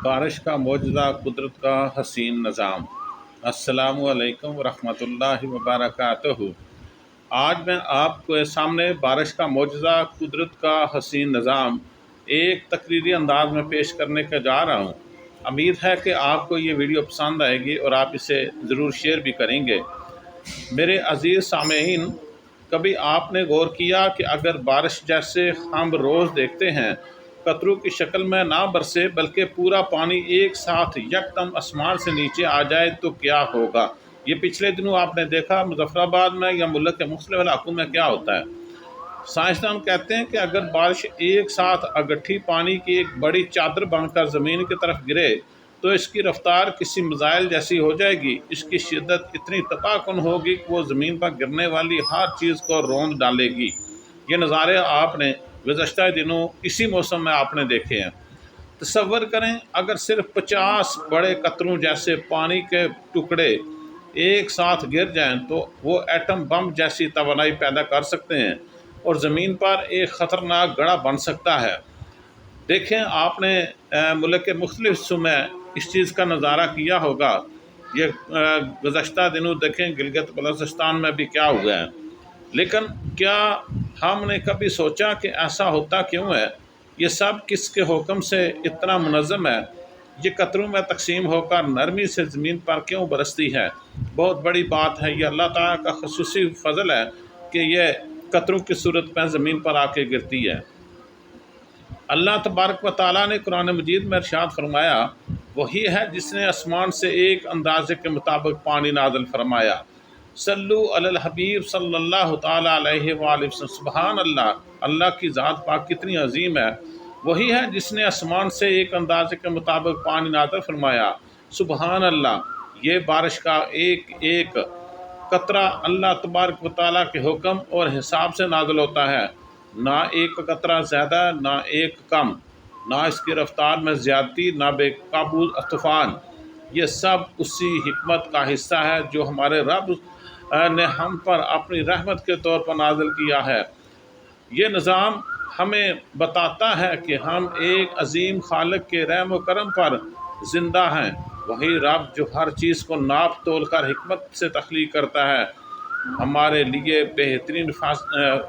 بارش کا معجزہ، قدرت کا حسین نظام۔ السلام علیکم ورحمۃ اللہ وبرکاتہ۔ آج میں آپ کے سامنے بارش کا معجزہ، قدرت کا حسین نظام ایک تقریری انداز میں پیش کرنے کا جا رہا ہوں۔ امید ہے کہ آپ کو یہ ویڈیو پسند آئے گی اور آپ اسے ضرور شیئر بھی کریں گے۔ میرے عزیز سامعین، کبھی آپ نے غور کیا کہ اگر بارش جیسے ہم روز دیکھتے ہیں قطروں کی شکل میں نہ برسے بلکہ پورا پانی ایک ساتھ یکدم آسمان سے نیچے آ جائے تو کیا ہوگا؟ یہ پچھلے دنوں آپ نے دیکھا مظفر آباد میں یا ملک کے مختلف علاقوں میں کیا ہوتا ہے۔ سائنسدان کہتے ہیں کہ اگر بارش ایک ساتھ اگٹھی پانی کی ایک بڑی چادر بن کر زمین کی طرف گرے تو اس کی رفتار کسی میزائل جیسی ہو جائے گی۔ اس کی شدت اتنی تباہ کن ہوگی کہ وہ زمین پر گرنے والی ہر چیز کو روند ڈالے گی۔ یہ نظارے آپ نے گزشتہ دنوں اسی موسم میں آپ نے دیکھے ہیں۔ تصور کریں اگر صرف 50 بڑے قطروں جیسے پانی کے ٹکڑے ایک ساتھ گر جائیں تو وہ ایٹم بم جیسی توانائی پیدا کر سکتے ہیں اور زمین پر ایک خطرناک گڑھا بن سکتا ہے۔ دیکھیں آپ نے ملک کے مختلف حصوں میں اس چیز کا نظارہ کیا ہوگا۔ یہ گزشتہ دنوں دیکھیں گلگت بلتستان میں بھی کیا ہوا ہے۔ لیکن کیا ہم نے کبھی سوچا کہ ایسا ہوتا کیوں ہے؟ یہ سب کس کے حکم سے اتنا منظم ہے؟ یہ قطروں میں تقسیم ہو کر نرمی سے زمین پر کیوں برستی ہے؟ بہت بڑی بات ہے۔ یہ اللہ تعالیٰ کا خصوصی فضل ہے کہ یہ قطروں کی صورت میں زمین پر آ کے گرتی ہے۔ اللہ تبارک و تعالیٰ نے قرآن مجید میں ارشاد فرمایا، وہی ہے جس نے آسمان سے ایک اندازے کے مطابق پانی نازل فرمایا۔ صلو علی الحبیب صلی اللہ تعالیٰ علیہ وآلہ وسلم۔ سبحان اللہ، اللہ کی ذات پاک کتنی عظیم ہے۔ وہی ہے جس نے آسمان سے ایک اندازے کے مطابق پانی نازل فرمایا۔ سبحان اللہ، یہ بارش کا ایک ایک قطرہ اللہ تبارک و تعالیٰ کے حکم اور حساب سے نازل ہوتا ہے۔ نہ ایک قطرہ زیادہ نہ ایک کم، نہ اس کی رفتار میں زیادتی نہ بے قابو طوفان۔ یہ سب اسی حکمت کا حصہ ہے جو ہمارے رب نے ہم پر اپنی رحمت کے طور پر نازل کیا ہے۔ یہ نظام ہمیں بتاتا ہے کہ ہم ایک عظیم خالق کے رحم و کرم پر زندہ ہیں۔ وہی رب جو ہر چیز کو ناپ تول کر حکمت سے تخلیق کرتا ہے، ہمارے لیے بہترین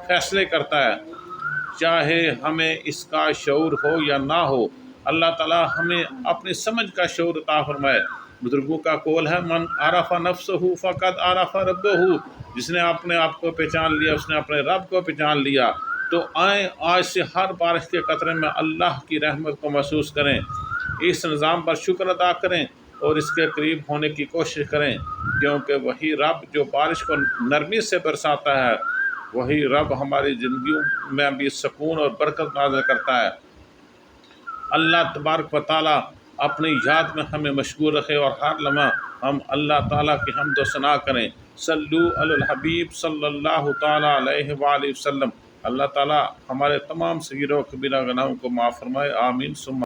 فیصلے کرتا ہے، چاہے ہمیں اس کا شعور ہو یا نہ ہو۔ اللہ تعالیٰ ہمیں اپنی سمجھ کا شعور عطا فرمائے۔ بزرگوں کا قول ہے، من عرف نفسہ فقد عرف ربہ، جس نے اپنے آپ کو پہچان لیا اس نے اپنے رب کو پہچان لیا۔ تو آئیں آج سے ہر بارش کے قطرے میں اللہ کی رحمت کو محسوس کریں، اس نظام پر شکر ادا کریں اور اس کے قریب ہونے کی کوشش کریں، کیونکہ وہی رب جو بارش کو نرمی سے برساتا ہے، وہی رب ہماری زندگیوں میں بھی سکون اور برکت نازل کرتا ہے۔ اللہ تبارک و تعالیٰ اپنی یاد میں ہمیں مشغول رکھے اور ہر لمحہ ہم اللہ تعالیٰ کی حمد و ثنا کریں۔ صلو علی الحبیب صلی اللہ تعالیٰ علیہ وآلہ وسلم۔ اللہ تعالیٰ ہمارے تمام صغیرہ و کبیرہ گناہوں کو معاف فرمائے، آمین ثم